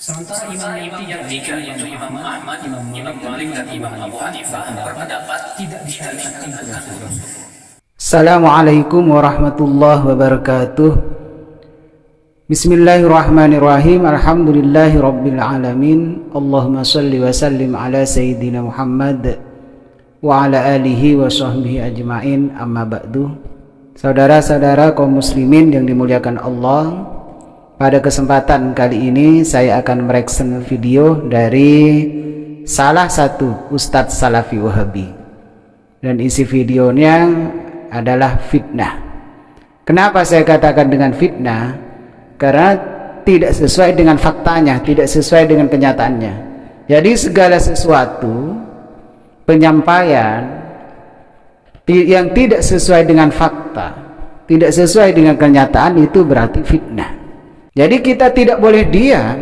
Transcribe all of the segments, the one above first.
Sementara imam yang tiga yaitu Imam Ahmad, Imam Malik dan Imam Abu Hanifah berpendapat tidak disyariatkan azan subuh. Assalamualaikum warahmatullahi wabarakatuh. Bismillahirrahmanirrahim. Alhamdulillahi rabbil alamin. Allahumma salli wa sallim ala sayyidina Muhammad wa ala alihi wa sahbihi ajma'in. Amma ba'du. Saudara-saudara kaum muslimin yang dimuliakan Allah, pada kesempatan kali ini saya akan mereaction video dari salah satu Ustadz Salafi Wahabi, dan isi videonya adalah fitnah. Kenapa saya katakan dengan fitnah? Karena tidak sesuai dengan faktanya, tidak sesuai dengan kenyataannya. Jadi segala sesuatu penyampaian yang tidak sesuai dengan fakta, tidak sesuai dengan kenyataan, itu berarti fitnah. Jadi kita tidak boleh diam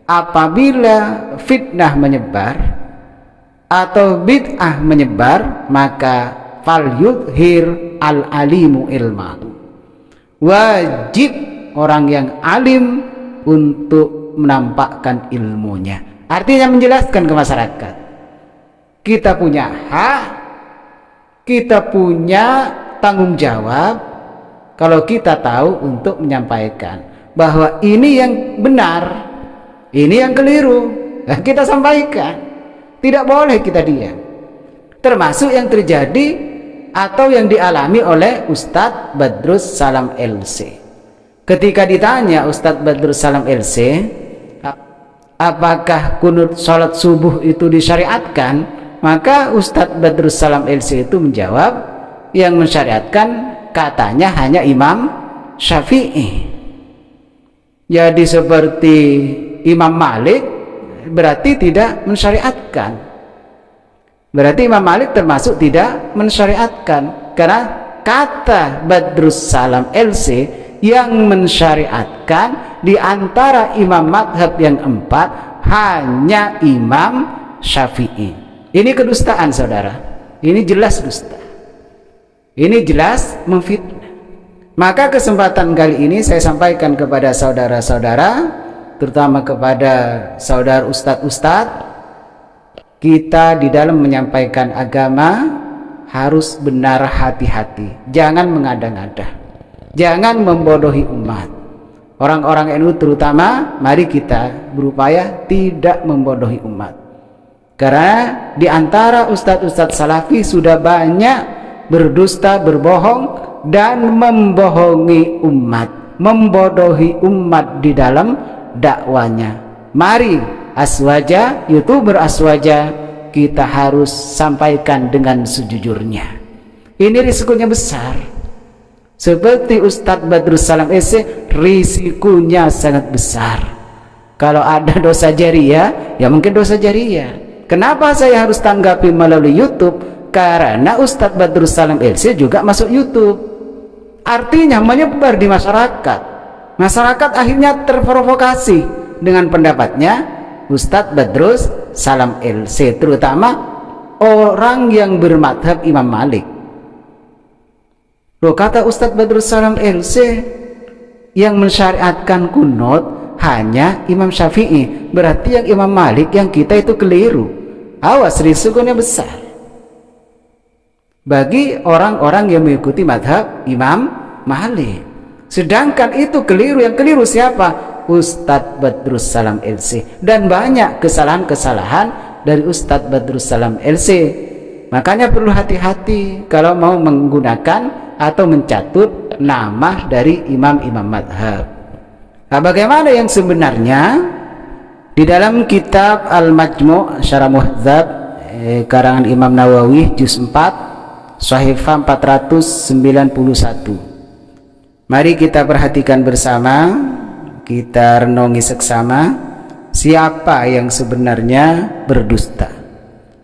apabila fitnah menyebar atau bid'ah menyebar, maka fal yudhir al alimu ilmahu. Wajib orang yang alim untuk menampakkan ilmunya. Artinya menjelaskan ke masyarakat. Kita punya hak, kita punya tanggung jawab kalau kita tahu untuk menyampaikan bahwa ini yang benar, ini yang keliru, kita sampaikan. Tidak boleh kita diam. Termasuk yang terjadi atau yang dialami oleh Ustadz Badrus Salam LC. Ketika ditanya Ustadz Badrus Salam LC, apakah kunut sholat subuh itu disyariatkan, maka Ustadz Badrus Salam LC itu menjawab, yang mensyariatkan katanya hanya Imam Syafi'i. Jadi seperti Imam Malik berarti tidak mensyariatkan. Berarti Imam Malik termasuk tidak mensyariatkan, karena kata Badrus Salam LC yang mensyariatkan di antara imam madhab yang empat hanya Imam Syafi'i. Ini kedustaan, saudara. Ini jelas dusta. Ini jelas memfitnah. Maka kesempatan kali ini saya sampaikan kepada saudara-saudara, terutama kepada saudara ustadz-ustadz, kita di dalam menyampaikan agama harus benar, hati-hati. Jangan mengada-ngada, jangan membodohi umat. Orang-orang NU terutama, mari kita berupaya tidak membodohi umat. Karena di antara ustadz-ustadz salafi sudah banyak berdusta, berbohong, dan membohongi umat, membodohi umat di dalam dakwanya. Mari aswaja, YouTuber aswaja, kita harus sampaikan dengan sejujurnya. Ini risikonya besar. Seperti Ustadz Badrus Salam SC, risikonya sangat besar. Kalau ada dosa jariyah, ya mungkin dosa jariyah. Kenapa saya harus tanggapi melalui YouTube? Karena Ustadz Badrus Salam LC juga masuk YouTube. Artinya menyebar di masyarakat. Masyarakat akhirnya terprovokasi dengan pendapatnya Ustadz Badrus Salam LC, terutama orang yang bermadhab Imam Malik. Loh, kata Ustadz Badrus Salam LC yang mensyariatkan kunut hanya Imam Syafi'i, berarti yang Imam Malik yang kita itu keliru. Awas, risikonya besar bagi orang-orang yang mengikuti madhab Imam Malik. Sedangkan itu keliru. Yang keliru siapa? Ustadz Badrus Salam LC. Dan banyak kesalahan-kesalahan dari Ustadz Badrus Salam LC. Makanya perlu hati-hati kalau mau menggunakan atau mencatut nama dari imam-imam madhab. Nah, bagaimana yang sebenarnya? Di dalam kitab Al-Majmu' Syarah Muhadzab karangan Imam Nawawi juz 4 Shahifah 491. Mari kita perhatikan bersama, kita renungi seksama, siapa yang sebenarnya berdusta.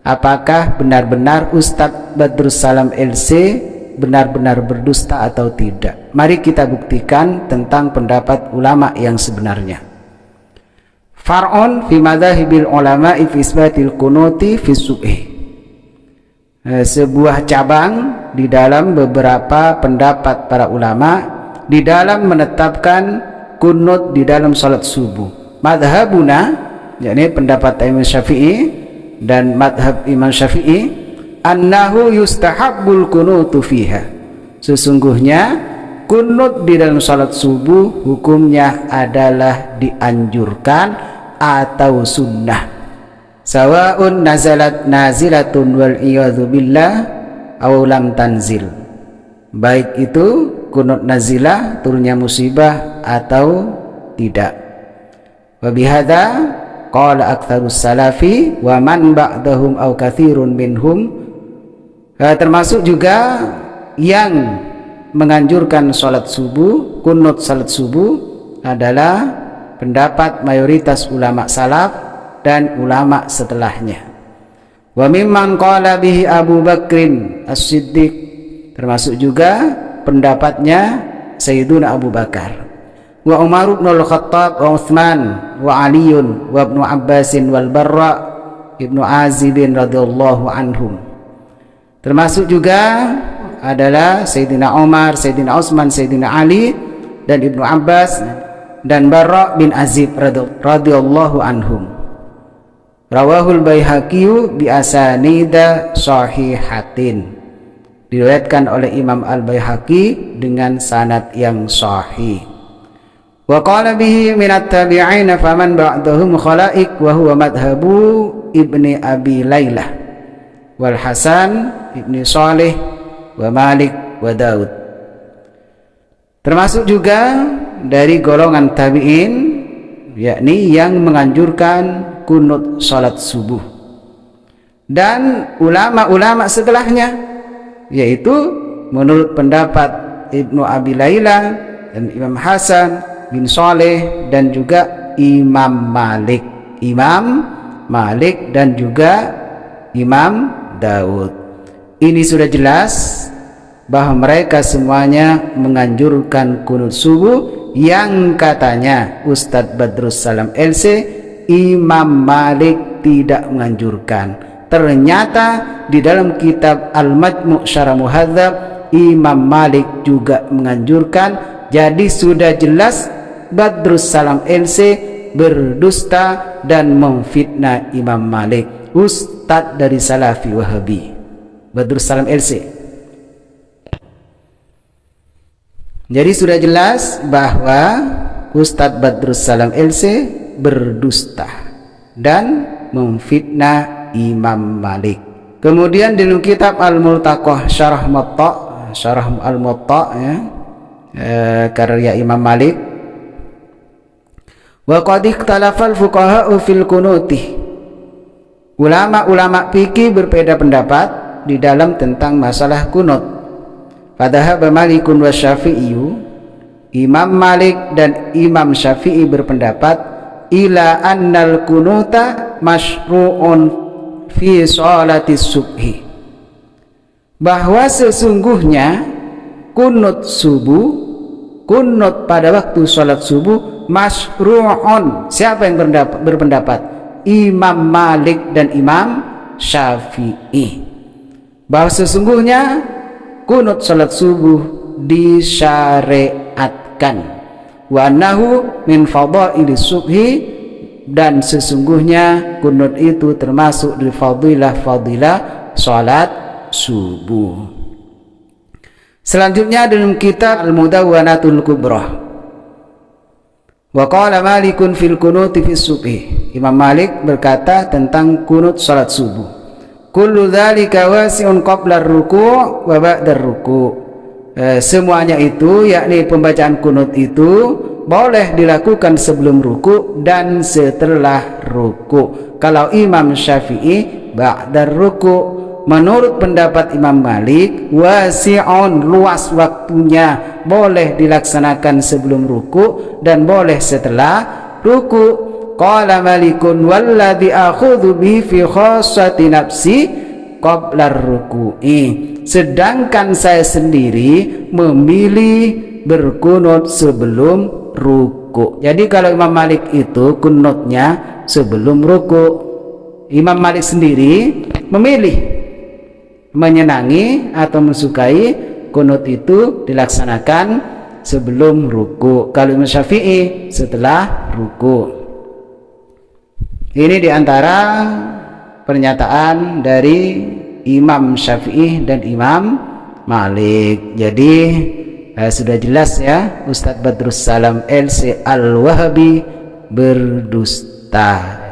Apakah benar-benar Ustadz Badrus Salam LC benar-benar berdusta atau tidak? Mari kita buktikan tentang pendapat ulama yang sebenarnya. Far'un fi madhahibil ulama'i fi isbatil kunuti fi subhi. Sebuah cabang di dalam beberapa pendapat para ulama di dalam menetapkan kunut di dalam salat subuh. Madhabuna, yakni pendapat Imam Syafi'i dan madhab Imam Syafi'i, annahu yustahabbul kunutu fiha, sesungguhnya kunut di dalam salat subuh hukumnya adalah dianjurkan atau sunnah, sawaun nazalat nazilatun wal iyadzu billah aw lam tanzil, baik itu kunut nazilah turunnya musibah atau tidak. Wa bihadza qala aktsarus salafi wa man ba'dahum aw katsirun minhum, termasuk juga yang menganjurkan salat subuh, kunut salat subuh adalah pendapat mayoritas ulama salaf dan ulama setelahnya. Wa mimman qala bihi Abu Bakrin As-Siddiq, termasuk juga pendapatnya Sayyiduna Abu Bakar, wa Umar bin Al-Khattab wa Utsman wa Aliun wa Ibnu Abbasin wal Barra Ibnu Azibin radhiyallahu anhum. Termasuk juga adalah Sayyidina Umar, Sayyidina Utsman, Sayyidina Ali dan Ibnu Abbas dan Barra bin Azib radhiyallahu anhum. Rawahul Baihaqi bi asanida sahihatin, diriwayatkan oleh Imam Al-Baihaqi dengan sanad yang sahih. Wa qala bihi minat tabi'in faman ba'dahum khalaik wa huwa madhabu Ibni Abi Lailah wal Hasan Ibni Salih wa Malik wa Daud. Termasuk juga dari golongan tabi'in, yakni yang menganjurkan kunut salat subuh, dan ulama-ulama setelahnya, yaitu menurut pendapat Ibnu Abi Lailah dan Imam Hasan bin Saleh dan juga Imam Malik dan juga Imam Daud. Ini sudah jelas bahwa mereka semuanya menganjurkan kunut subuh, yang katanya Ustadz Badrus Salam LC Imam Malik tidak menganjurkan. Ternyata di dalam kitab Al-Majmu' Syarah Muhadzab Imam Malik juga menganjurkan. Jadi sudah jelas Badrus Salam LC berdusta dan memfitnah Imam Malik, ustadz dari Salafi Wahabi, Badrus Salam LC. Jadi sudah jelas bahwa Ustadz Badrus Salam LC berdusta dan memfitnah Imam Malik. Kemudian di dalam kitab Al-Multaqah Syarah Al-Muwatta ya, karya Imam Malik, wa qad ikhtalafal fuqaha'u fil kunuti, ulama-ulama fikih berbeda pendapat di dalam tentang masalah kunut. Padahal Malikun wa Syafi'iyu, Imam Malik dan Imam Syafi'i berpendapat ila annal kunuta masyru'un fi sholatis subhi, bahwa sesungguhnya kunut subuh, kunut pada waktu sholat subuh masyru'un. Siapa yang berpendapat? Imam Malik dan Imam Syafi'i, bahwa sesungguhnya kunut sholat subuh disyariatkan, wa annahu min fadailis subhi, dan sesungguhnya kunut itu termasuk dari fadilah sholat subuh. Selanjutnya dalam kitab Al-Mudawwanatul Kubrah, wa qala Malikun fil kunuti fis subhi, Imam Malik berkata tentang kunut salat subuh, kullu dzalika wasi'un qabla ar-ruku' wa ba'da ar-ruku', semuanya itu, yakni pembacaan kunut itu boleh dilakukan sebelum ruku dan setelah ruku. Kalau Imam Syafi'i ba'da ar-ruku'. Menurut pendapat Imam Malik, wasi'un, luas waktunya, boleh dilaksanakan sebelum ruku dan boleh setelah ruku. Qala Malikun walladhi akhudhu bihi fi khassati nafsi qabla ruku'i, sedangkan saya sendiri memilih berkunut sebelum ruku. Jadi kalau Imam Malik itu kunutnya sebelum ruku, Imam Malik sendiri memilih, menyenangi atau mensukai kunut itu dilaksanakan sebelum ruku. Kalau Imam Syafi'i setelah ruku. Ini diantara pernyataan dari Imam Syafi'i dan Imam Malik. Jadi sudah jelas ya, Ustadz Badrus Salam LC Al-Wahabi berdusta.